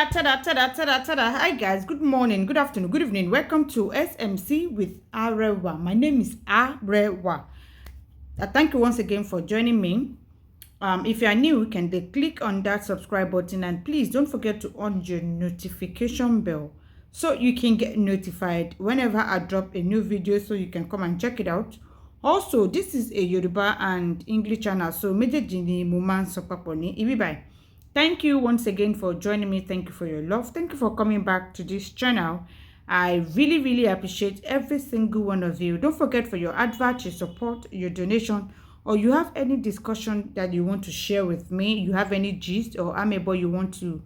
Tada. Hi guys, good morning, good afternoon, good evening. Welcome to SMC with Arewa. My name is Arewa. Thank you once again for joining me. If you are new, you can click on that subscribe button and please don't forget to on your notification bell so you can get notified whenever I drop a new video so you can come and check it out. Also, this is a Yoruba and English channel, so méjèèjì ni mo máa ń sọ papọ̀ ní ibi báyìí. Thank you once again for joining me. Thank you for your love. Thank you for coming back to this channel. I really appreciate every single one of you. Don't forget for your advert, your support, your donation, or you have any discussion that you want to share with me, you have any gist or amebo you want to,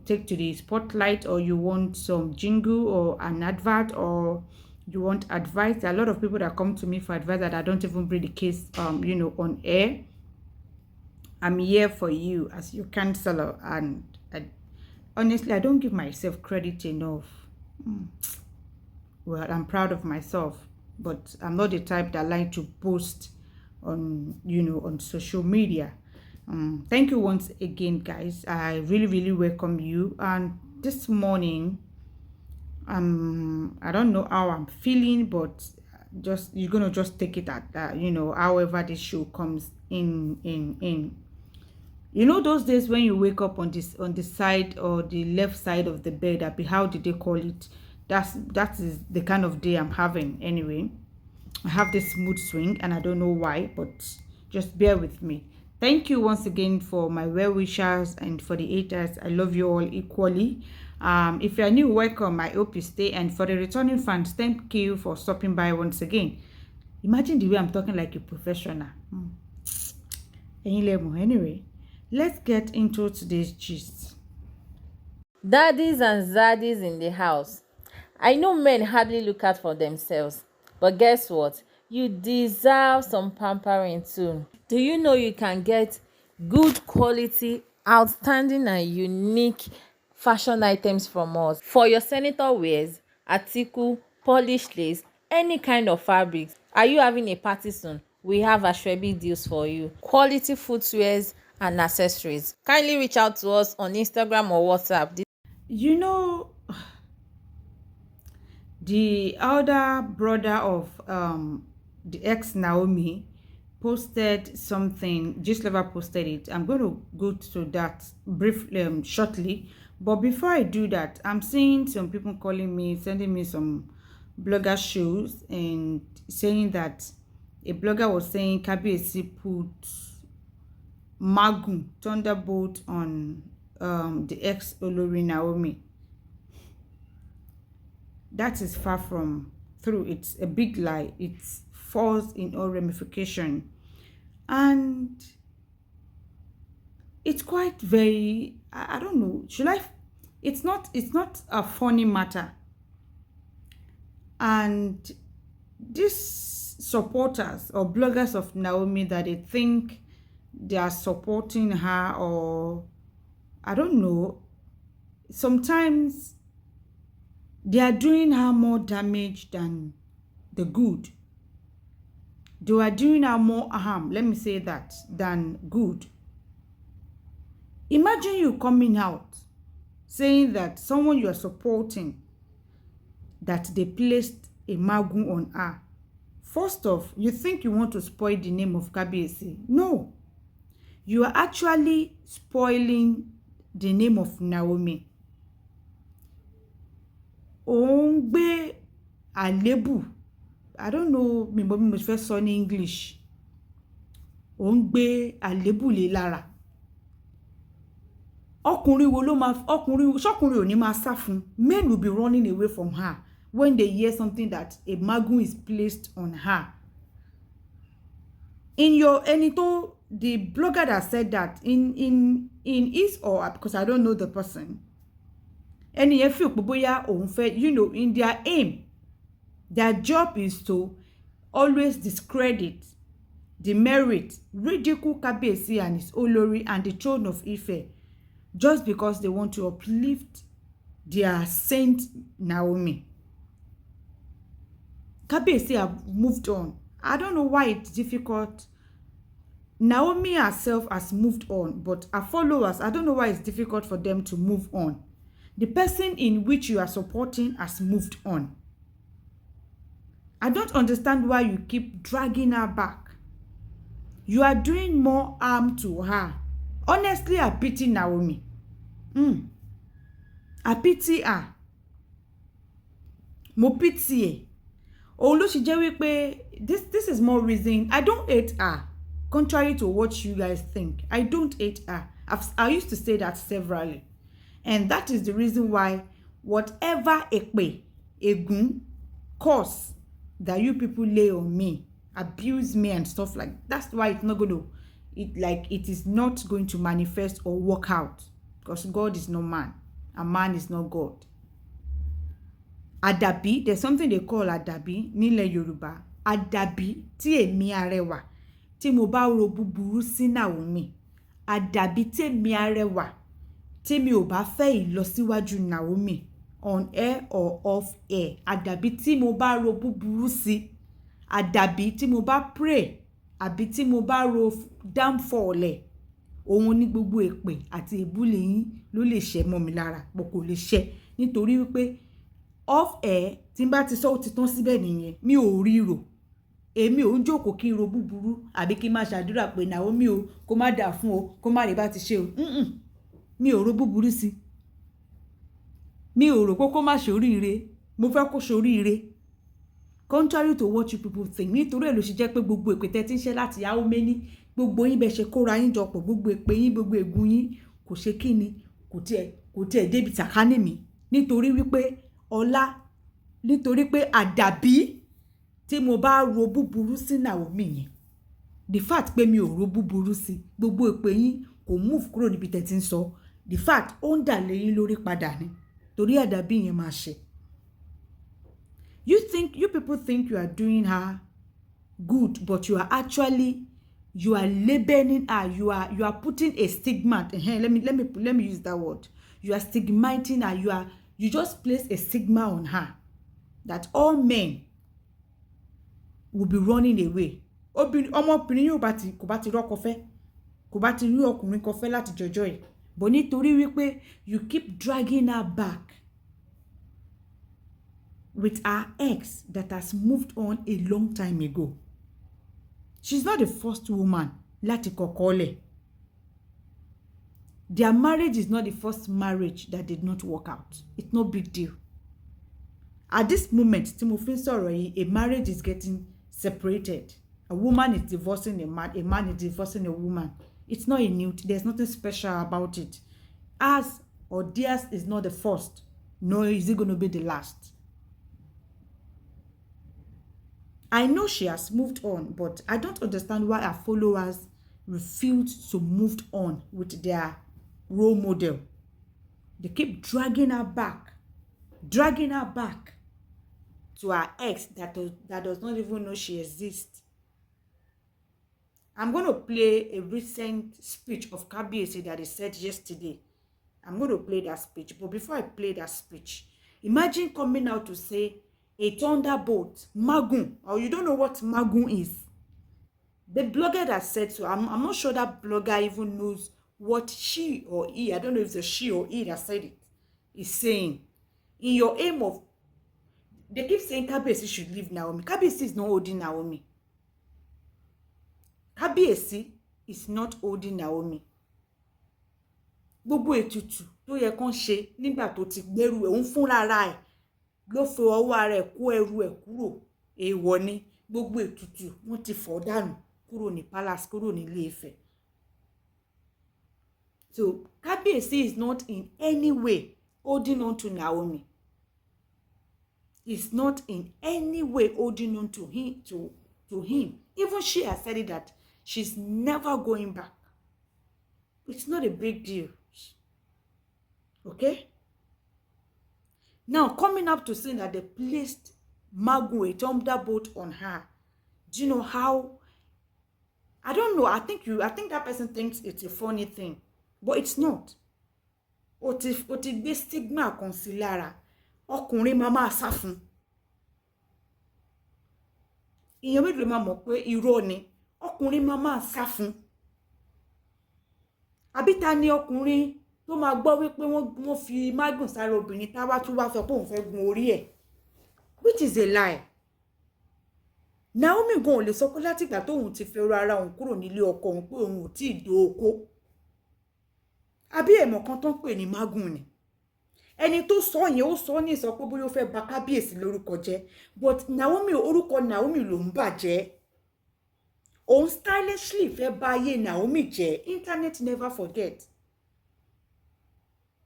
take to the spotlight, or you want some jingle or an advert, or you want advice. There are a lot of people that come to me for advice that I don't even bring the case, on air. I'm here for you as your counselor, and honestly, I don't give myself credit enough. Well, I'm proud of myself, but I'm not the type that like to post on, on social media. Thank you once again, guys. I really welcome you. And this morning, I don't know how I'm feeling, but you're gonna just take it at that, however this show comes in. Those days when you wake up on the side or the left side of the bed, how did they call it? That is the kind of day I'm having. Anyway, I have this mood swing and I don't know why, but just bear with me. Thank you once again for my well wishers and for the haters. I love you all equally. If you are new, welcome. I hope you stay. And for the returning fans, thank you for stopping by once again. Imagine the way I'm talking like a professional. Anyway, let's get into today's gist. Daddies and zaddies in the house. I know men hardly look out for themselves, but guess what? You deserve some pampering too. Do you know you can get good quality, outstanding and unique fashion items from us? For your senator wears, article, polished lace, any kind of fabrics. Are you having a party soon? We have ashwebi deals for you. Quality footwears and accessories. Kindly reach out to us on Instagram or WhatsApp. The elder brother of the ex Naomi posted something. Gistlover posted it. I'm going to go to that briefly, shortly. But before I do that, I'm seeing some people calling me, sending me some blogger shows and saying that a blogger was saying Kabiyesi put Magun Thunderbolt on the ex Olori Naomi. That is far from true. It's a big lie. It's false in all ramification, and it's quite very. I don't know. Should I? It's not a funny matter, and these supporters or bloggers of Naomi that they think they are supporting her, or I don't know, sometimes they are doing her more damage than the good. They are doing her more harm, let me say that, than good. Imagine you coming out saying that someone you are supporting, that they placed a magun on her. First off, you think you want to spoil the name of Kabiyesi. No. You are actually spoiling the name of Naomi. Ongbe àlébù. I don't know me first sọ ní English. Ongbe àlébù lé lára. Ọkùnrin wo ló máa ṣọkùnrin ò ní máa sá fún. Men will be running away from her when they hear something that a magun is placed on her. In your enito, the blogger that said that in his or because I don't know the person. Any feel bóyá òun fẹ́, in their aim, their job is to always discredit, demerit, ridicule Kabiyesi and his olori and the throne of Ife, just because they want to uplift their saint Naomi. Kabiyesi have moved on. I don't know why it's difficult Naomi herself has moved on, but her followers, I don't know why it's difficult for them to move on. The person in which you are supporting has moved on. I don't understand why you keep dragging her back. You are doing more harm to her. Honestly, I pity Naomi. I pity her. Mo pity ẹ. Òun ló ṣe jẹ́ wípé this is more reason. I don't hate her. Contrary to what you guys think, I don't hate her. I used to say that severally. And that is the reason why whatever èpè, ègún, curse that you people lay on me, abuse me and stuff like that, that's why it's not going to, it is not going to manifest or work out. Because God is no man. A man is not God. Àdàbí, there's something they call àdàbí nílẹ̀ Yorùbá. Àdàbí tí èmi arẹwà tí mo bá ro búburú sí Naomi. Àdàbí tí èmi arẹwà tí mi ò bá fẹ́ ìlọsíwájú Naomi on air or off air. Àdàbí tí mo bá ro búburú sí. Àdàbí tí mo bá pray àbí tí mo bá ro downfall ẹ̀. Òun ní gbogbo èpè àti ìbúlé yín ló lè ṣe mọ́ mi lára, bó kò lè ṣe nítorí wípé off air tí n bá ti sọ ó ti tán síbẹ̀ nìyẹn. Mi ò ríro. Èmi ò ń jókòó kí n ro búburú àbí kí n máa ṣàdúrà pé Naomi o kó má dà fún o kó má rí bá ti ṣe o. Mi ò ro búburú sí. Mi ò rò pé kó má ṣoríire. Mo fẹ́ kó ṣoríire. Contrary to what you people think. Nítorí ẹ̀ ló ṣe jẹ́ pé gbogbo èpè tẹ́ ti ń ṣe láti how many, gbogbo yín bẹ́ ṣe kóra yín jọ pọ̀, gbogbo èpè yín, gbogbo ègún yín kò ṣe kíni, kò tiẹ̀ débi tàkánì mi. Nítorí wípé ọlá, nítorí pé àdàbí tí mo bá ro búburú sí Naomi yẹn. The fact pé mi ò ro búburú sí, gbogbo èpè yín kò move kúrò níbi tẹ́ ti ń sọ. The fact ó ń dà lé yín lórí padà ni. Torí àdàbí yẹn máa ṣe. You people think you are doing her good, but you are actually, you are labeling her, you are putting a stigma. Let me use that word. You are stigmatizing her. You just place a stigma on her that all men will be running away. Ọmọbìnrin yóò kò bá ti rọ́kọ fẹ́, kò bá ti rí ọkùnrin kan fẹ́ láti jọjọ́ ẹ̀. But nítorí wípé you keep dragging her back with her ex that has moved on a long time ago. She's not the first woman láti kọ̀kọ́ lẹ̀. Their marriage is not the first marriage that did not work out. It's no big deal. At this moment, tí mo fi ń sọ̀rọ̀ yìí, a marriage is getting separated. A woman is divorcing a man is divorcing a woman. It's not a new, there's nothing special about it. As or theirs is not the first, nor is it going to be the last. I know she has moved on, but I don't understand why her followers refuse to move on with their role model. They keep dragging her back to her ex that does not even know she exists. I'm going to play a recent speech of Kabiyesi that he said yesterday. I'm going to play that speech. But before I play that speech, imagine coming out to say a thunderbolt, Magun, or you don't know what Magun is. The blogger that said so, I'm not sure that blogger even knows what she or he, I don't know if it's she or he that said it, is saying. In your aim of, they keep saying Kabiyesi should leave Naomi. Kabiyesi is not holding Naomi. Kabiyesi is not holding Naomi. Gbogbo ètùtù tó yẹ kán ṣe nígbà tó ti gbẹ́rù ẹ̀, òun fúnra ara ẹ̀ ló fi ọwọ́ ara ẹ̀ kó ẹrù ẹ̀ kúrò. Èèwọ̀ ni gbogbo ètùtù wọ́n ti fọ̀ dànù kúrò ní palace, kúrò ní Ilé Ifẹ̀. So Kabiyesi is not in any way holding on to Naomi. He's not in any way holding on to him. Even she has said it that she's never going back. It's not a big deal. Okay? Now, coming up to saying that they placed Magu, a thunderbolt on her. Do you know how? I don't know. I think that person thinks it's a funny thing. But it's not. O ti gbé stigma kan sí lára. Ọkùnrin máa máa sá fún. Ìyẹn méjì ló máa mọ̀ pé irọ́ ni. Ọkùnrin máa máa sá fún. àbí ta ni ọkùnrin tó máa gbọ́ wípé wọ́n fi mágùn sára obìnrin tá wá tún wá sọ pé òun fẹ́ gun orí ẹ̀, which is a lie. Naomi gan ò lè sọ pé látìgbà tóun ti fẹ́ ara òun kúrò nílé ọkọ òun pé òun ò tí ì do oko. Àbí ẹ̀mọ̀ kan tó ń pè ní mágùn ni. Ẹni tó sọ yẹn ó sọ ní ìsọ pé bóyá ó fẹ́ bà kábíyèsí lórúkọ jẹ́, but Naomi, orúkọ Naomi ló ń bàjẹ́. Òun stylishly fẹ́ bà ayé Naomi jẹ́. Internet never forget.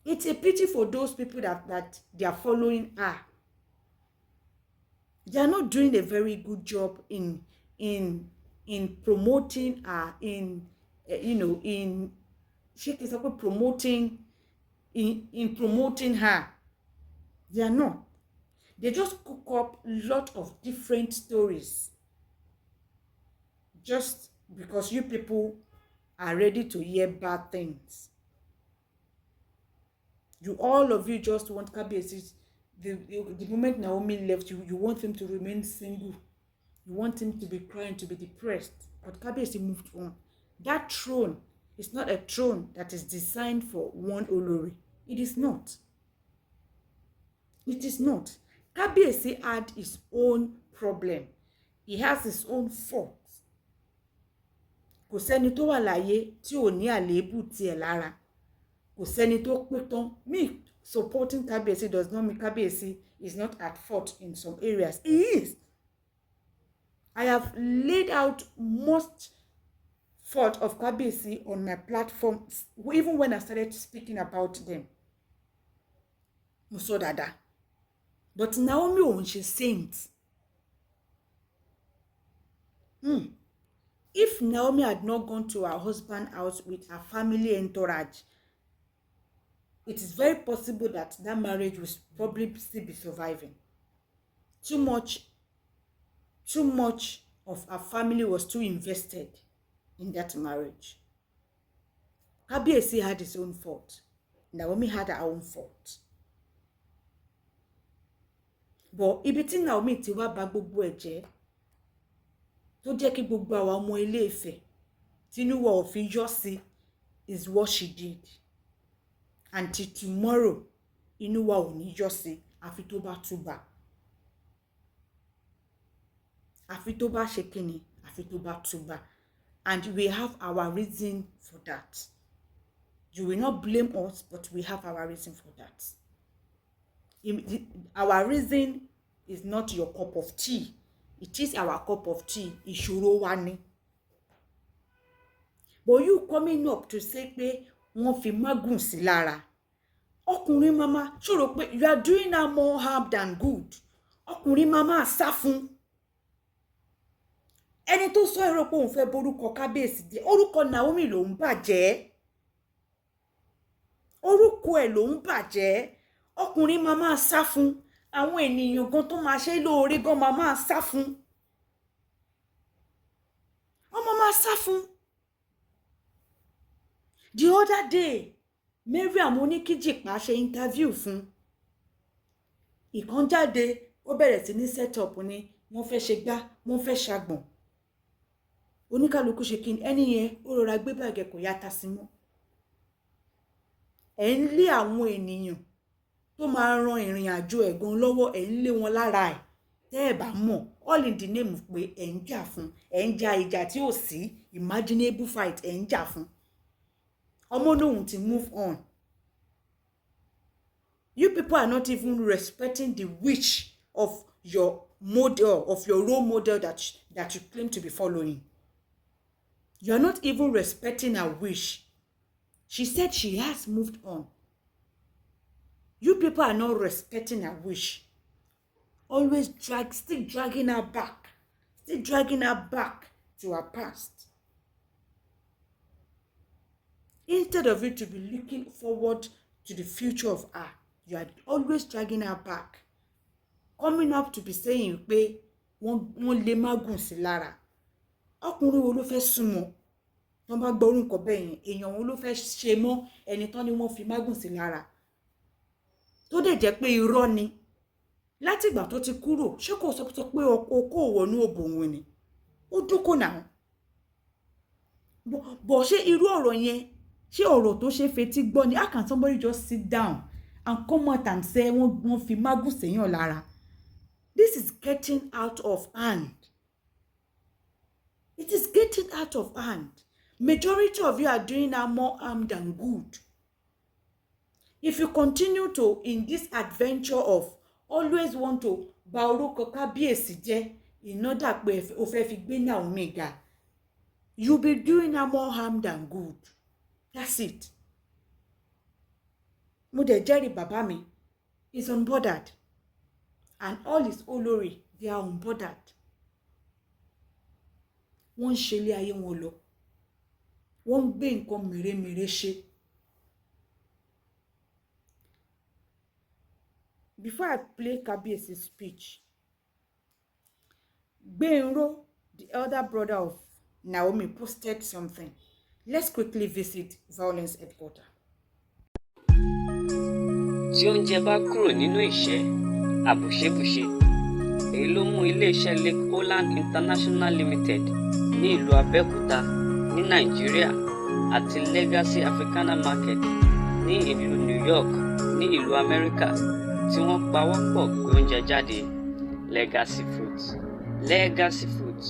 It's a pity for those people that they are following her. They are not doing a very good job in promoting her, in promoting promoting her. They are not. They just cook up a lot of different stories just because you people are ready to hear bad things. All of you just want Kabiyesi. The moment Naomi left, you want him to remain single. You want him to be crying, to be depressed. But Kabiyesi moved on. That throne is not a throne that is designed for one olori. It is not. It is not. Kabiyesi had his own problem. He has his own faults. Kò sẹ́ni tó wà láyé tí ò ní àléébù tiẹ̀ lára. Kò sẹ́ni tó pé tán. Me supporting Kabiyesi does not mean Kabiyesi is not at fault in some areas. He is. I have laid out most fault of Kabiyesi on my platform, even when I started speaking about them. Mo sọ dáadáa. But Naomi òun ṣe saint. If Naomi had not gone to her husband's house with her family entourage, it is very possible that marriage will probably still be surviving. Too much of her family was too invested in that marriage. Kabiyesi had his own fault. Naomi had her own fault. But ibi tí Naomi ti wá bà gbogbo ẹ̀ jẹ́, tó jẹ́ kí gbogbo àwa ọmọ Ilé Ifẹ̀ tínú wa ò fi yọ́ sí, is what she did. Until tomorrow, inú wa ò ní yọ́ sí, àfi tó bá túbà. Àfi tó bá ṣe kíni, àfi tó bá túbà. And we have our reason for that. You will not blame us, but we have our reason for that. Our reason is not your cup of tea. It is our cup of tea. Ìṣòro wa ni. But you coming up to say pé wọ́n fi mágùn sí lára. Ọkùnrin mama, ṣòro pé you are doing her more harm than good. Ọkùnrin mama sá fún. Ẹni tó sọ èrò pé òun fẹ́ borúkọ Kábíyèsí jẹ́, orúkọ Naomi ló ń bàjẹ́. Orúkọ ẹ̀ ló ń bàjẹ́. Ọkùnrin mama sá fún. Àwọn ènìyàn gan tó máa ṣe lóore gan mama sá fún. Wọ́n mama sá fún. The other day, Mariam Oníkíjìpá ṣe interview fún. Ìkan jáde, ó bẹ̀rẹ̀ sí ní set up ni, wọ́n fẹ́ ṣe gbá, wọ́n fẹ́ ṣàgbọ̀n. Oníkálukú ṣe kíni, ẹni yẹn ó rọra gbé bàgẹ́ kò yáta sí mọ́. Ẹ̀ ń lé àwọn ènìyàn tó máa ran ìrìn àjò ẹ̀gan lọ́wọ́, ẹ̀ ń lé wọn lára ẹ̀. Tẹ́ ẹ bá mọ̀, all in the name pé ẹ̀ ń jà fún, ẹ̀ ń jà ìjà tí ò sí, imaginable fight ẹ̀ ń jà fún. Ọmọ lóhun ti move on. You people are not even respecting the wish of your model, of your role model that you claim to be following. You are not even respecting her wish. She said she has moved on. You people are not respecting her wish. Always still dragging her back. Still dragging her back to her past. Instead of you to be looking forward to the future of her, you are always dragging her back. Coming up to be saying pé wọ́n lè mágùn sí lára. Ọkùnrin wo ló fẹ́ súnmọ́? Wọ́n bá gbọ́ orúkọ bẹ́ẹ̀ yẹn, èèyàn wo ló fẹ́ ṣe mọ́ ẹni tán ni wọ́n fi mágùn sí lára? Tó dẹ̀ jẹ́ pé irọ́ ni. Láti ìgbà tó ti kúrò, ṣé kò sọ pé okó wọnú òbòwọ̀n ni? Ó dúkò náà. Bọ̀ ṣé irú ọ̀rọ̀ yẹn Ṣé ọ̀rọ̀ tó ṣe fetí gbọ́ ni? How can somebody just sit down and come out and say wọ́n fi mágùn séyàn lára? This is getting out of hand. It is getting out of hand. Majority of you are doing now more harm than good. If you continue to in this adventure of always want to ba orúkọ kábíyèsí jẹ́ in order pé o fẹ́ fi gbé Naomi ga, you'll be doing now more harm than good. That's it. Mo dẹ̀ jẹ́rìí bàbá mi is unbothered, and all his olori, they are unbothered. Wọ́n ń ṣe ilé ayé wọn lọ. Wọ́n ń gbé nǹkan mèremère ṣe. Before I play Kábíyèsí's speech, Gbenro, the elder brother of Naomi, posted something. Let's quickly visit violence headquarters. Tí oúnjẹ bá kúrò nínú ìṣẹ́ àbùṣebùṣe, èyí ló mú iléeṣẹ́ Lake Holland International Limited ní ìlú Abẹ́òkúta ní Nàìjíríà àti Legacy Africana Market ní ìlú New York ní ìlú Amẹ́ríkà tí wọ́n pawọ́pọ̀ gbé oúnjẹ jáde. Legacy Foods. Legacy Foods.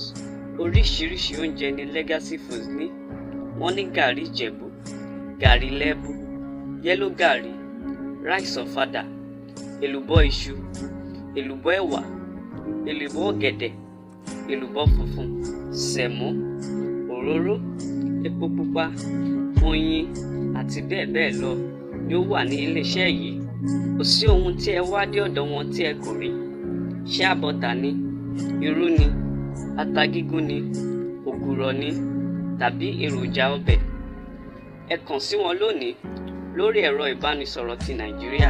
Oríṣiríṣi oúnjẹ ni Legacy Foods ní. Wọ́n ní gàrí Ìjẹ̀bú, gàrí Lẹ́bù, yẹ́lò gàrí, rice ọ̀fadà, èlùbọ́ iṣu, èlùbọ́ ẹ̀wà, èlùbọ́ ọ̀gẹ̀dẹ̀, èlùbọ́ funfun, sẹ̀mó, òróró, epo pupa, oyin àti bẹ́ẹ̀ bẹ́ẹ̀ lọ ni ó wà ní iléeṣẹ́ yìí. Kò sí ohun tí ẹ wá dé ọ̀dọ̀ wọn tí ẹ kò rí. Ṣé àbọ̀tà ni, irú ni, ata gígún ni, ògùrọ̀ ni, tàbí èròjà ọbẹ̀. Ẹ kàn sí wọn lónìí lórí ẹ̀rọ ìbánisọ̀rọ̀ ti Nàìjíríà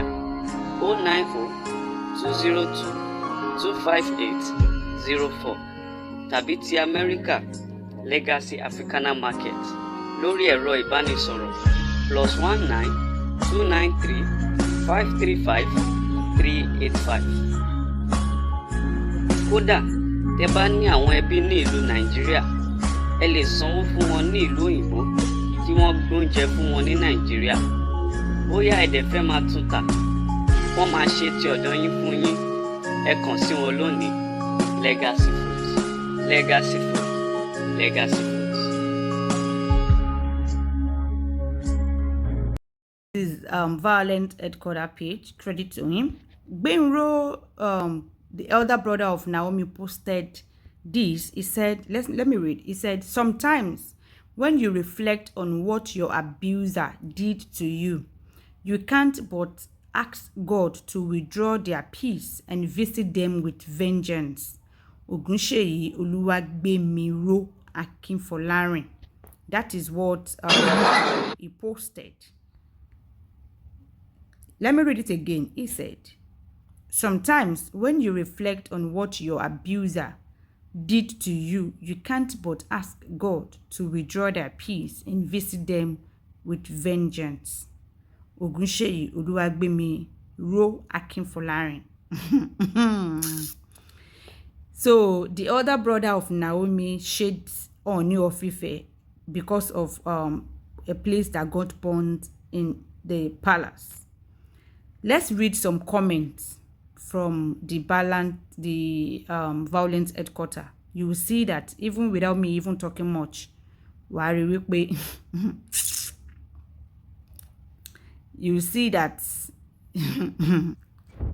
090-202-25804 tàbí ti Amẹ́ríkà Legacy Africana Market lórí ẹ̀rọ ìbánisọ̀rọ̀ +19293-535-385. Kódà tẹ́ bá ní àwọn ẹbí ní ìlú Nàìjíríà, ẹ lè sanwó fún wọn ní ìlú òyìnbó kí wọ́n gbóúnjẹ fún wọn ní Nàìjíríà. Bóyá ẹ̀dẹ̀ fẹ́ máa tún tà, wọ́n máa ṣe ti ọ̀dọ̀ yín fún yín. Ẹ kàn sí wọn lónìí. Legacy Foods. Legacy Foods. Legacy Foods. This is violent headquarter page. Credit to him. Gbenro, the elder brother of Naomi, posted this. He said, let me read. He said, sometimes when you reflect on what your abuser did to you, you can't but ask God to withdraw their peace and visit them with vengeance. Ogunseyi Oluwagbemiro Akinfolarin. That is what he posted. Let me read it again. He said, sometimes when you reflect on what your abuser did to you, you can't but ask God to withdraw their peace and visit them with vengeance. Ogunseyi Oluwagbemiro Akinfolarin. So the other brother of Naomi shades Ooni of Ife because of a place that got burned in the palace. Let's read some comments from the violence headquarters. You will see that even without me even talking much, you see that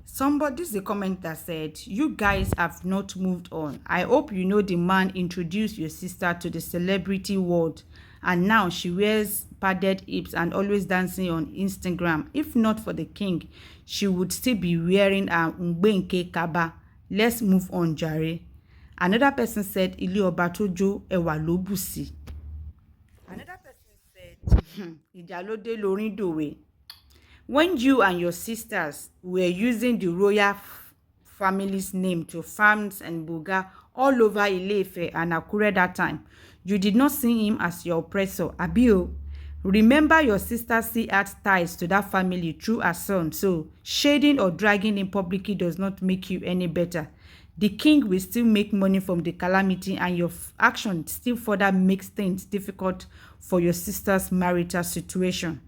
somebody, this is a comment that said, you guys have not moved on. I hope you know the man introduced your sister to the celebrity world and now she wears padded hips and always dancing on Instagram. If not for the king, she would still be wearing a ngbenke kaba. Let's move on, jare. Another person said, Ile Oba Tojo Ewa Lobusi. Another person said, Ijalode Lorin Dowe. When you and your sisters were using the royal family's name to farms and boga all over Ile-Ife and Akure that time, you did not see him as your oppressor, Abio. Remember, your sister still had ties to that family through her son, so shading or dragging him publicly does not make you any better. the king will still make money from the calamity, and your action still further makes things difficult for your sister's marital situation.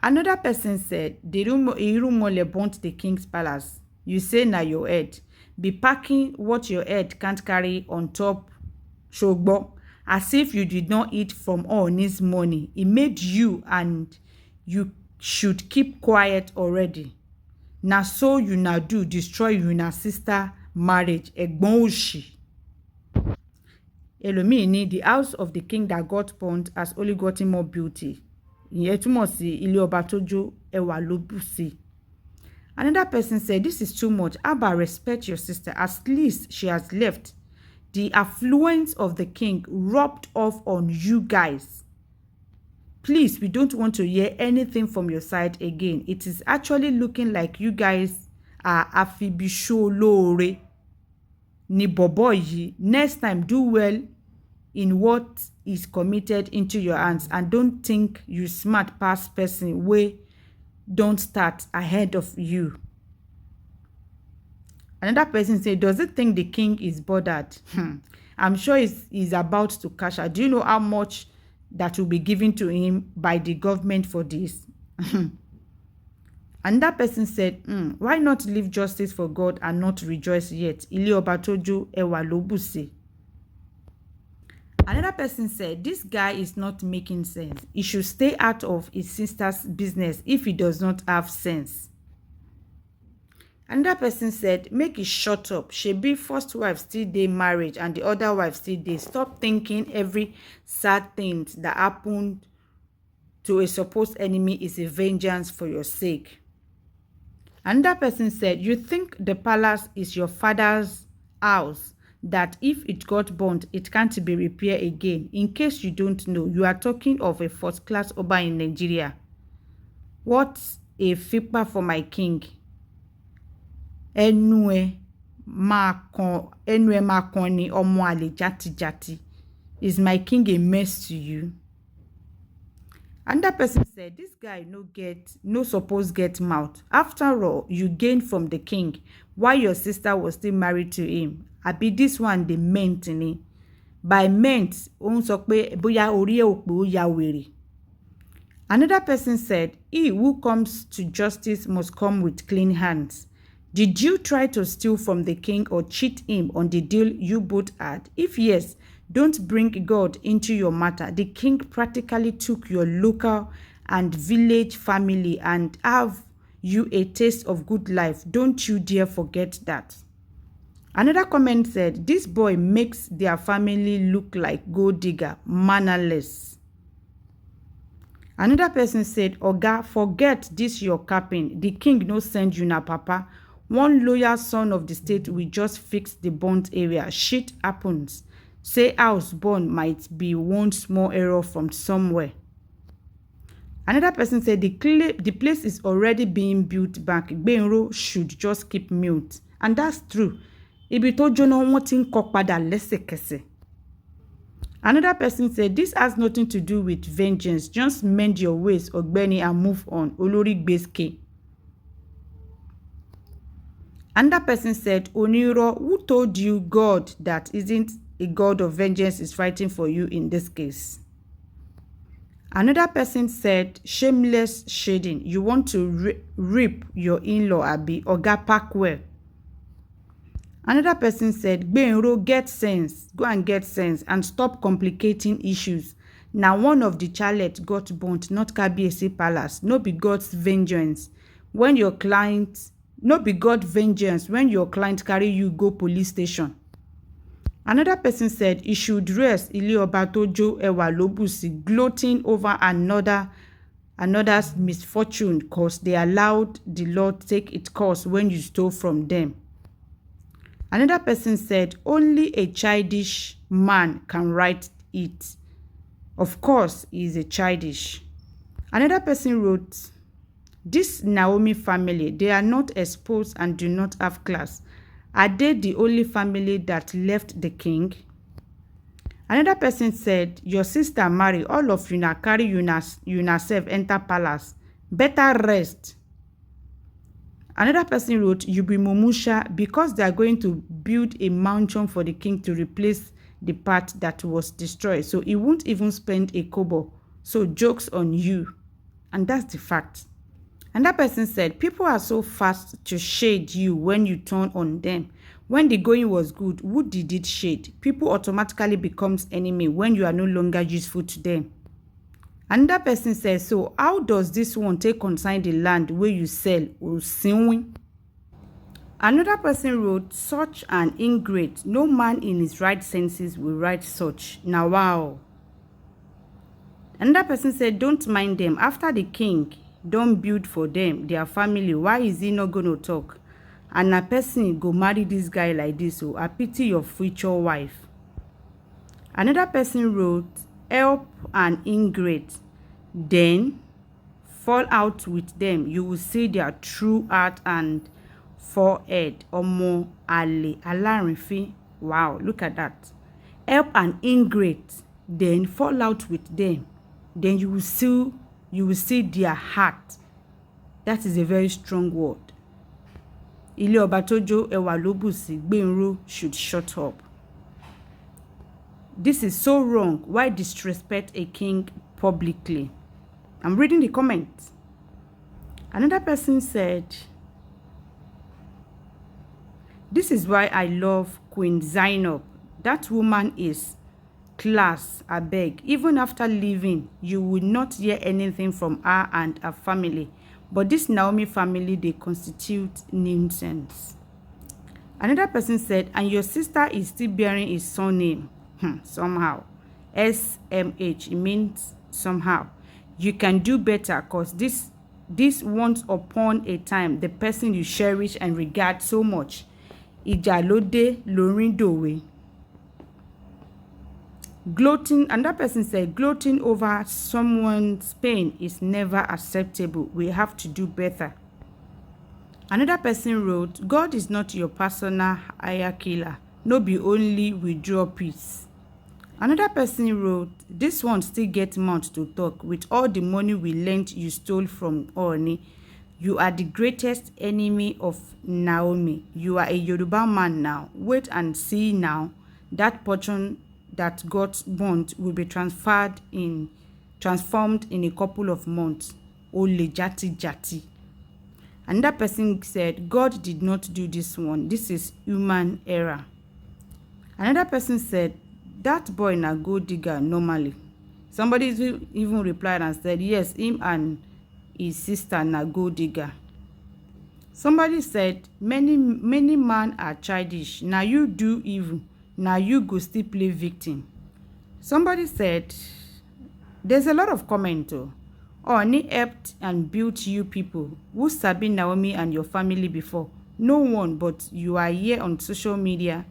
Another person said, the Irumole burnt the king's palace. You say na your head. Be packing what your head can't carry on top shogbo, as if you did not eat from Ooni's money. It made you, and you should keep quiet already. Na so you na do destroy you na sister marriage. Egbon oshi. Elomini, the house of the king that got burnt has only gotten more beauty. Ìyẹn túmọ̀ sí ilé ọba tó jó ẹwà ló bù sí. Another person said, this is too much. Abba, respect your sister. At least she has left. The affluence of the king rubbed off on you guys. Please, we don't want to hear anything from your side again. It is actually looking like you guys are afibisholore. Ni bobo yi. Next time, do well in what is committed into your hands, and don't think you smart past person way don't start ahead of you. Another person said, does it think the king is bothered? I'm sure he's about to cash out. Do you know how much that will be given to him by the government for this? Another person said, why not leave justice for God and not rejoice yet? Ile oba tojo ewa lo buse. Another person said, this guy is not making sense. He should stay out of his sister's business if he does not have sense. Another person said, make it shut up. Shebi first wife still dey marriage and the other wife still dey. Stop thinking every sad thing that happened to a supposed enemy is a vengeance for your sake. Another person said, you think the palace is your father's house, that if it got burnt, it can't be repaired again. In case you don't know, you are talking of a first-class Oba in Nigeria. What a fipa for my king. Enue makoni omo ale jati jati. Is my king a mess to you? Another person said, this guy no suppose get mouth. After all, you gained from the king while your sister was still married to him. Abi this one they meant ni. By meant, on sọ pé bóyá orí ẹ̀ ò pé ó ya wèrè. Another person said, he who comes to justice must come with clean hands. Did you try to steal from the king or cheat him on the deal you both had? If yes, don't bring God into your matter. The king practically took your local and village family and have you a taste of good life. Don't you dare forget that. Another comment said, this boy makes their family look like gold digger, mannerless. Another person said, Oga, forget this your capping. The king no send you na papa. One loyal son of the state will just fix the burnt area. Shit happens. Say house burn might be one small error from somewhere. Another person said, the place is already being built back. Benro should just keep mute. And that's true. Ibi tó jóná wọ́n ti ń kọ́ padà lẹ́sẹ̀kẹsẹ̀. Another person said, this has nothing to do with vengeance. Just mend your ways, Ogbeni, and move on. Olori Gbeske. Another person said, Oniro, who told you God that isn't a God of vengeance is fighting for you in this case? Another person said, shameless shading. You want to rip your in-law, Abi, Oga Parkwell. Another person said, Benro, get sense. Go and get sense and stop complicating issues. Now one of the chalet got burnt, not Kabiyesi Palace. No be God's vengeance. When your client, no be God vengeance when your client carry you go police station. Another person said, he should rest Ile Oba Tojo Ewa Lobusi, gloating over another's misfortune cause they allowed the Lord take its course when you stole from them. Another person said, only a childish man can write it. Of course, he is a childish. Another person wrote, this Naomi family, they are not exposed and do not have class. Are they the only family that left the king? Another person said, your sister marry, all of you na carry you na self enter palace. Better rest. Another person wrote, Yubimumusha, because they are going to build a mansion for the king to replace the part that was destroyed. So he won't even spend a kobo. So joke's on you. And that's the fact. And that person said, people are so fast to shade you when you turn on them. When the going was good, who did it shade? People automatically becomes enemy when you are no longer useful to them. Another person says, so how does this one take consign the land where you sell or sinwin? Another person wrote, such an ingrate, no man in his right senses will write such. Now wow. Another person said, don't mind them. After the king, don't build for them, their family. Why is he not going to talk? And a person go marry this guy like this, so I pity your future wife. Another person wrote, help an ingrate, then fall out with them. You will see their true heart and forehead. Omo ale alarinfin. Wow, look at that. Help an ingrate, then fall out with them. Then you will see their heart. That is a very strong word. Ile ọba tójó ẹwà ló bù sí, Gbénró should shut up. This is so wrong. Why disrespect a king publicly? I'm reading the comments. Another person said, this is why I love Queen Zainab. That woman is class, I beg. Even after leaving, you will not hear anything from her and her family. But this Naomi family, they constitute nuisance. Another person said, and your sister is still bearing his surname. Somehow. SMH, it means somehow. You can do better, because this once upon a time, the person you cherish and regard so much. Ijalode Lorindowe. Gloating, and that person said, gloating over someone's pain is never acceptable. We have to do better. Another person wrote, God is not your personal hire killer. No be only withdraw peace. Another person wrote, this one still get mouth to talk. With all the money we lent you stole from Ooni, you are the greatest enemy of Naomi. You are a Yoruba man now. Wait and see now. That portion that got burnt will be transformed in a couple of months. Ole jati jati. Another person said, God did not do this one. This is human error. Another person said, that boy na gold digger normally. Somebody even replied and said, yes, him and his sister na gold digger. Somebody said, many men are childish. Now you do evil. Now you go still play victim. Somebody said, there's a lot of comment though. Ooni helped and built you people. Who sabi Naomi and your family before? No one, but you are here on social media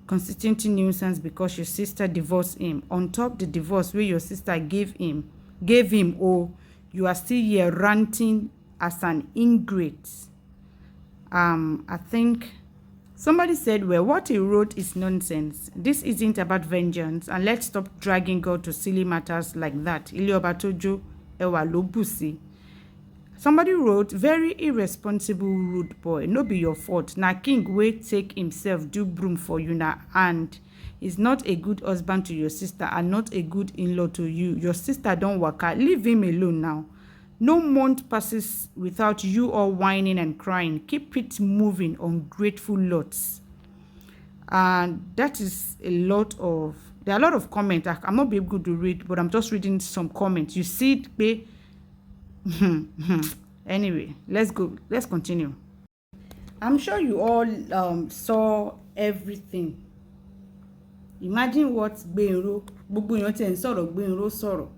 constituting nuisance because your sister divorced him. On top the divorce where your sister gave him, you are still here ranting as an ingrate. I think somebody said, well, what he wrote is nonsense. This isn't about vengeance, and let's stop dragging God to silly matters like that. Ile ọba tójó ẹwà ló bù sí. Somebody wrote, very irresponsible rude boy. No be your fault. Na king wey take himself do broom for you na, and is not a good husband to your sister and not a good in-law to you. Your sister don't waka. Leave him alone now. No month passes without you all whining and crying. Keep it moving, ungrateful lots. And that is a lot of, there are a lot of comments. I'm not be able to read, but I'm just reading some comments. You see it, babe? Anyway, let's go. Let's continue. I'm sure you all saw everything. Imagine what Gbénró, gbogbo èèyàn tí ń sọ̀rọ̀ Gbénró sọ̀rọ̀.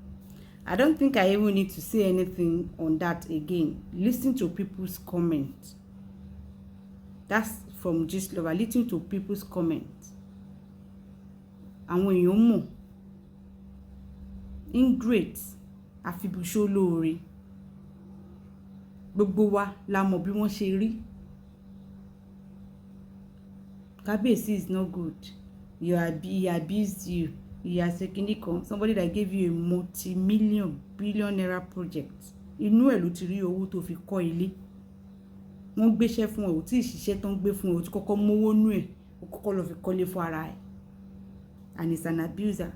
I don't think I even need to say anything on that again. Listen to people's comments. That's from Gistlover. Listen to people's comments. Àwọn èèyàn mọ̀. Ingrate. Àfibùṣó lóore. Gbogbo wa la mọ̀ bí wọ́n ṣe rí. Kábíyèsí is not good. He abused you. He has taken somebody that gave you a multi-million, billion naira project. Inú ẹ̀ ló ti rí owó tó fi kọ́ ilé. wọ́n gbéṣẹ́ fún ẹ ò tí ì ṣiṣẹ́ tó ń gbé fún ẹ ò tí kọ́kọ́ mówó nú ẹ̀ ó kọ́kọ́ lọ fi kọ́lé fún ara ẹ̀ and it's an abuser.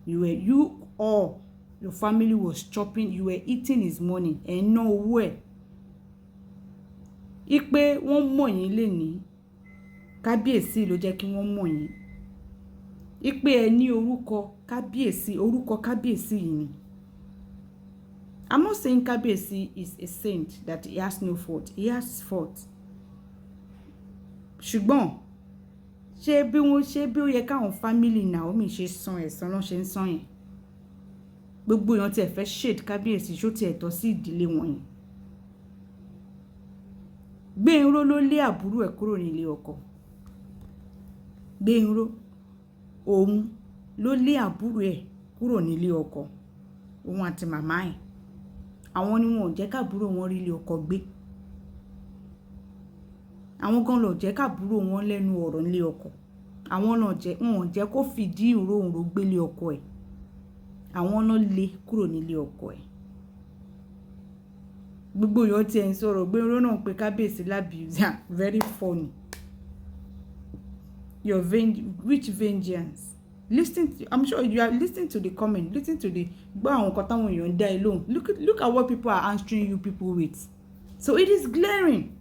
You all your family was chopping, you were eating his money ẹ̀ ná owó ẹ̀. Ipe wọ́n mọ̀ yín lénìí kábíyèsí ló jẹ́ kí wọ́n mọ̀ yín. Ipe ẹ ní orúkọ kábíyèsí yìí ni. I'm not saying kábíyèsí is a saint, that he has no fault. He has fault. Ṣùgbọ́n ṣé bí ó yẹ káwọn family Naomi ṣe san ẹ̀san lọ́n ṣe ń san yẹn. Gbogbo èèyàn tí ẹ fẹ́ shade kábíyèsí ṣó ti ẹ̀tọ́ sí ìdílé wọn yẹn. Gbénró ló lé àbúrò ẹ̀ kúrò nílé ọkọ. Gbénró òun ló lé àbúrò ẹ̀ kúrò nílé ọkọ. Òun àti màmá ẹ̀. Àwọn ni wọn ò jẹ́ kábúrò wọn rí ilé ọkọ gbé. Àwọn gan ló jẹ́ kábúrò wọn lẹ́nu ọ̀rọ̀ nílé ọkọ. Àwọn náà wọn ò jẹ́ kó fìdí ìròǹrò gbélé ọkọ ẹ̀. Àwọn náà lé kúrò nílé ọkọ ẹ̀. Gbogbo èèyàn tí ẹ̀ ń sọ̀rọ̀ Gbénró náà pé kábíyèsí lábìúzà very funny. Which vengeance? I'm sure you are listening to the comment, listen to the gbọ́ àwọn nǹkan táwọn èèyàn ń dá ẹ lóhùn. Look at what people are answering you people with. So it is glaring.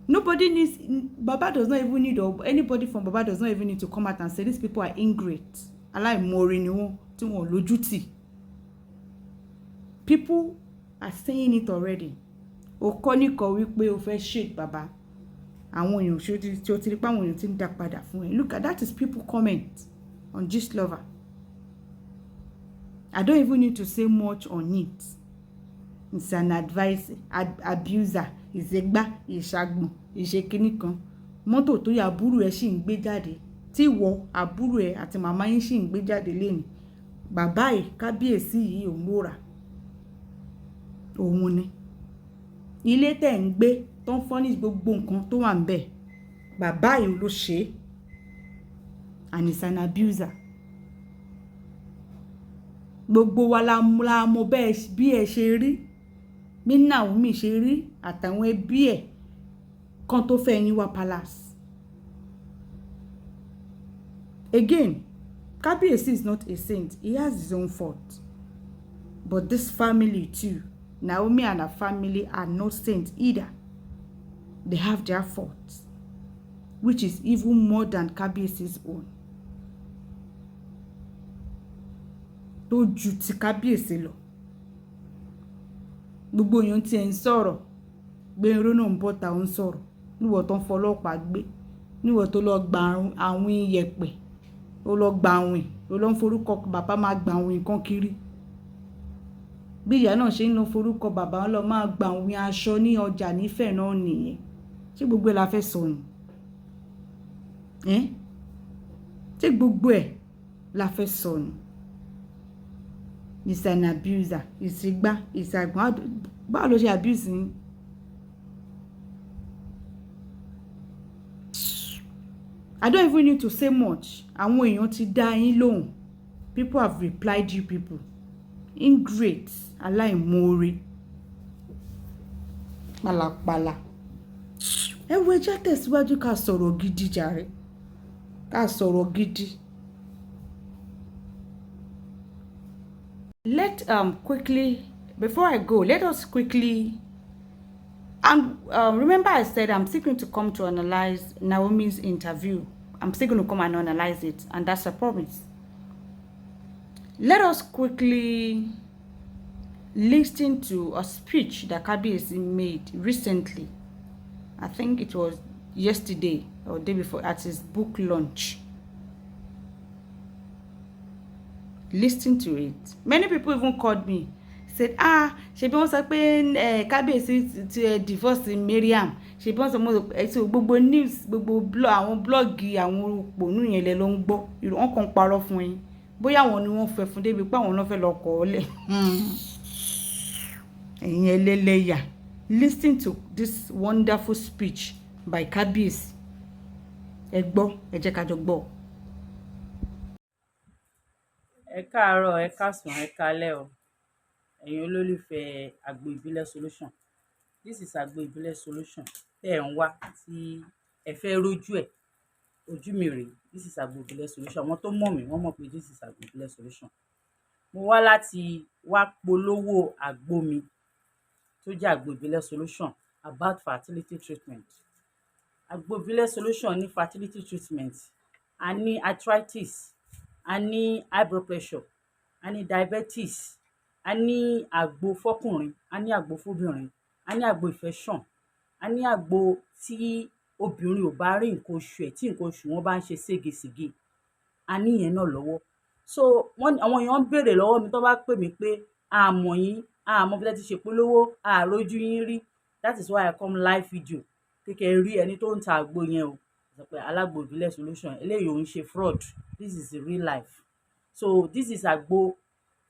Nobody needs, Baba does not even need, or anybody from Baba does not even need to come out and say these people are ingrate. Aláìmoore ni wọ́n tí wọ́n lójú tì. People are saying it already. O kọ́ nìkan wípé o fẹ́ shade Baba. Àwọn èèyàn tí o ti rí pé àwọn èèyàn ti ń dá padà fún ẹ. Look at that is people comment on Gistlover. I don't even need to say much on it. It's an advice, abuser, ìṣègbà, ìṣàgbọ̀n, ìṣèkíní kan. Mọ́tò tó yà àbúrò ẹ̀ sì ń gbé jáde. Tí ìwọ àbúrò ẹ̀ àti màmá yín sì ń gbé jáde lénìí. Bàbá ẹ̀ kábíyèsí yìí òun ló rà. Òun ni. Ilé tẹ̀ ń gbé tó ń furnish gbogbo nǹkan tó wà ńbẹ̀. Bàbá ẹ̀ ló ṣe é. And it's an abuser. Gbogbo wa la mọ̀ bẹ́ẹ̀ bí ẹ ṣe rí. Bí Naomi ṣe rí àtàwọn ẹbí ẹ̀ kan tó fẹ́ yín wá palace. Again, kábíyèsí is not a saint. He has his own fault. But this family too, Naomi and her family are not saints either. They have their faults, which is even more than kábíyèsí's own. Tó ju ti kábíyèsí lọ. Gbogbo èèyàn tí ẹ ń sọ̀rọ̀. Gbénró náà ń bọ́ta ń sọ̀rọ̀. Níwọ̀ tó ń fọlọ́pàá gbé. Níwọ̀ tó lọ gba àwìn iyẹ̀pẹ̀. Ó lọ gba àwìn. Ó lọ ń forúkọ bàbá máa gba àwìn kan kiri. Bí ìyá náà ṣe ń lọ forúkọ bàbá lọ máa gba àwìn aṣọ ní ọjà nífẹ̀ẹ́ náà nìyẹn. Ṣé gbogbo ẹ̀ la fẹ́ sọ ni? Ṣé gbogbo ẹ̀ la fẹ́ sọ ni? He's an abuser. Ìṣègbà, ìṣàgbọ̀n. Báwo ló ṣe abuse ni? I don't even need to say much. Àwọn èèyàn ti dá yín lóhùn. People have replied you people. Ingrate, aláìmoore. Pàlàpàlà. Ẹ wo ẹjá tẹ̀síwájú ká sọ̀rọ̀ gidi jàre. Ká sọ̀rọ̀ gidi. Before I go, let us quickly, and remember I said I'm still going to come to analyze Naomi's interview. I'm still going to come and analyze it, and that's a promise. Let us quickly listen to a speech that Kabiyesi made recently. I think it was yesterday or day before at his book launch. Listen to it. Many people even called me, said, ṣebí wọ́n sọ pé Kabiyesi ti divorce Mariam. Ṣebí wọ́n sọ mo gbogbo news, gbogbo àwọn blọ́ọ̀gì àwọn òpònú yẹn lẹ ló ń gbọ́. Wọ́n kàn parọ́ fún yín. Bóyá àwọn ni wọ́n fẹ́ fún débi pé àwọn náà fẹ́ lọ kọ̀ ọ́ lẹ̀. Ẹ̀yin ẹlẹ́lẹ́yà. Listen to this wonderful speech by Kabiyesi. Ẹ gbọ́, ẹ jẹ́ ká jọ gbọ́. Ẹ káàárọ̀, ẹ káàsán, ẹ káalẹ́ o. Ẹ̀yin olólùfẹ́ Àgbo Ìbílẹ̀ Solution. this is àgbo ìbílẹ̀ solution tẹ́ ẹ̀ ń wá tí ẹ fẹ́ rójú ẹ̀ ojú mi rèé. This is àgbo ìbílẹ̀ solution. Àwọn tó mọ̀ mí wọ́n mọ̀ pé this is àgbo ìbílẹ̀ solution. Mo wá láti wá polówó àgbo mi tó jẹ́ àgbo ìbílẹ̀ solution about fertility treatment. Àgbo ìbílẹ̀ solution ní fertility treatment. A ní arthritis, a ní high blood pressure, a ní diabetes, a ní àgbo fọ́kùnrin, a ní àgbo fóbìnrin, a ní àgbo infection, a ní àgbo tí obìnrin ò bá rí nǹkan oṣù ẹ̀ tí nǹkan oṣù wọn bá ń ṣe ségesège, a ní ìyẹn náà lọ́wọ́. So àwọn èèyàn ń béèrè lọ́wọ́ mi tó bá pè mí pé a mọ̀ yín, a mọ̀ bí ẹ ti ṣe polówó, a rójú yín rí. That is why I come live video kékeré rí ẹni tó ń ta àgbo yẹn o sọ pé alágbo ìbílẹ̀ solution eléyìí ò ń ṣe fraud, this is the real life. So this is àgbo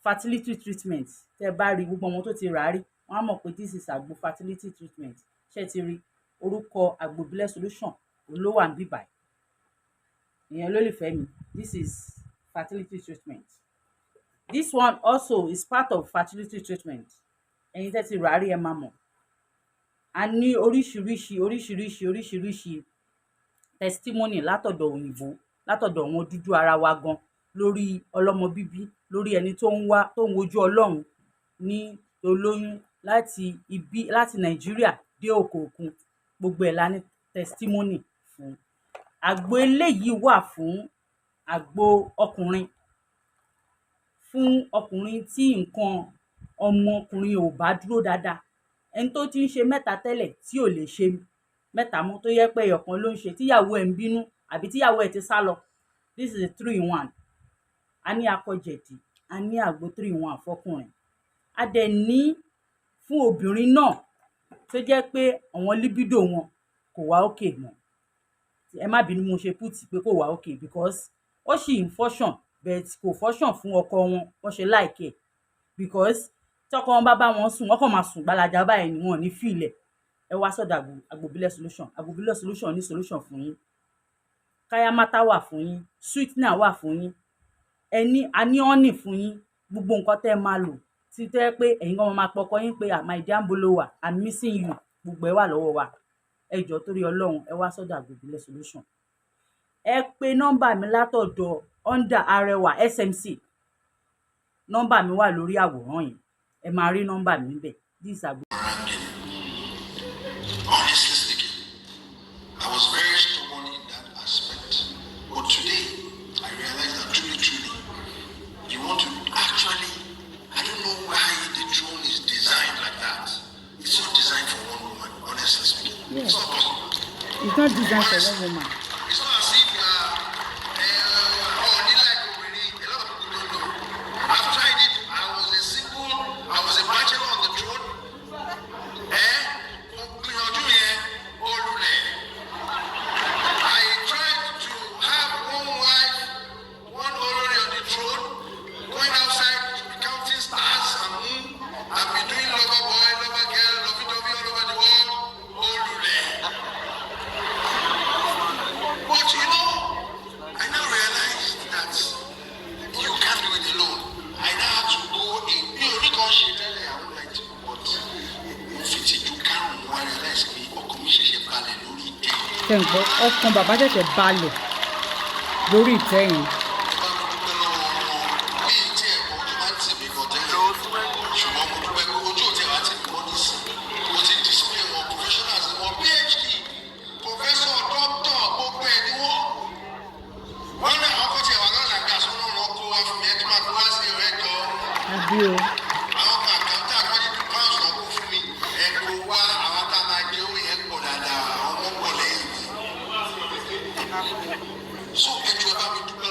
fertility treatment. Tẹ́ bá rí gbogbo àwọn tó ti rà á rí wọ́n á mọ̀ pé this is àgbo fertility treatment. Ṣé ti rí orúkọ àgbo ìbílẹ̀ solution ló wà níbí báyìí. Ìyẹn olólùfẹ́ mi, this is fertility treatment. This one also is part of fertility treatment. Ẹ̀yin tẹ́ ti rà á rí ẹ máa mọ̀. A ní oríṣiríṣi testimony látọ̀dọ̀ òyìnbó, látọ̀dọ̀ àwọn dúdú ara wa gan lórí ọlọ́mọ bíbí, lórí ẹni tó ń wojú Ọlọ́run ní olóyún láti Nàìjíríà dé òkè òkun, gbogbo ẹ̀ la ní testimony fún. Àgbo eléyìí wà fún àgbo ọkùnrin, fún ọkùnrin tí nǹkan ọmọkùnrin ò bá dúró dáadáa, ẹni tó ti ń ṣe mẹ́ta tẹ́lẹ̀ tí ò lè ṣe mẹ́ta mọ́, tó yẹ pé ẹyọ̀kan ló ń ṣe tíyàwó ẹ̀ ń bínú àbí tíyàwó ẹ̀ ti sá lọ. This is a 3-in-1. A ní akọjẹ̀dí, a ní àgbo 3-in-1 fọ́kùnrin. A dẹ̀ ní fún obìnrin náà tó jẹ́ pé àwọn libido wọn kò wá òkè mọ́. Ẹ má bínú mo ṣe put pé kò wá òkè because ó ṣì ń function but kò function fún ọkọ wọn wọ́n ṣe like ẹ̀, because tọ́kọ wọn bá wọn sùn wọ́n kàn máa sùn gbalaja báyìí ni wọn ò ní feel ẹ̀. Ẹ wá sọ́dọ̀ àgbo ìbílẹ̀ solution. Àgbo ìbílẹ̀ solution ní solution fún yín. Kayamata wà fún yín, sweetener wà fún yín, a ní honey fún yín, gbogbo nǹkan tẹ́ ẹ máa lò tí tẹ́ pé ẹ̀yin gan máa pọkọ yín pé my dear Bolowa, I'm missing you, gbogbo ẹ wà lọ́wọ́ wa. Ẹ jọ̀ọ́ torí Ọlọ́run ẹ wá sọ́dọ̀ àgbo ìbílẹ̀ solution. Ẹ pe nọ́mbà mi látọ̀dọ̀ under Arẹwà SMC. Nọ́mbà mi wà lórí àwòrán yìí, ẹ máa rí nọ́mbà mi níbẹ̀. This is àgbo. Honestly speaking, I was very stubborn in that aspect. But today, I realize that truly, you want to actually, I don't know why the drone is designed like that. It's not designed for one woman, honestly speaking. Yeah. It's not possible. It's not designed for one woman. It's not as if ooni like already. A lot of people don't know. I've tried it. I was a bachelor on the throne. I tried to have one wife, one olori on the throne, going outside to be counting stars and be doing lover boy, lover girl, lovey-dovey all over the world. Olule. But I now realized that you can't do it alone. I now have to go in. I would like to, but if you can't, I realize me or commission ballet lórí ìtẹ́. Ṣé ń gbọ́ ọkàn bàbá ṣẹ̀ṣẹ̀ balẹ̀ lórí ìtẹ́ yìí. Àbí o. So, ẹ jọ̀ọ́ ẹ bá mi dúpẹ́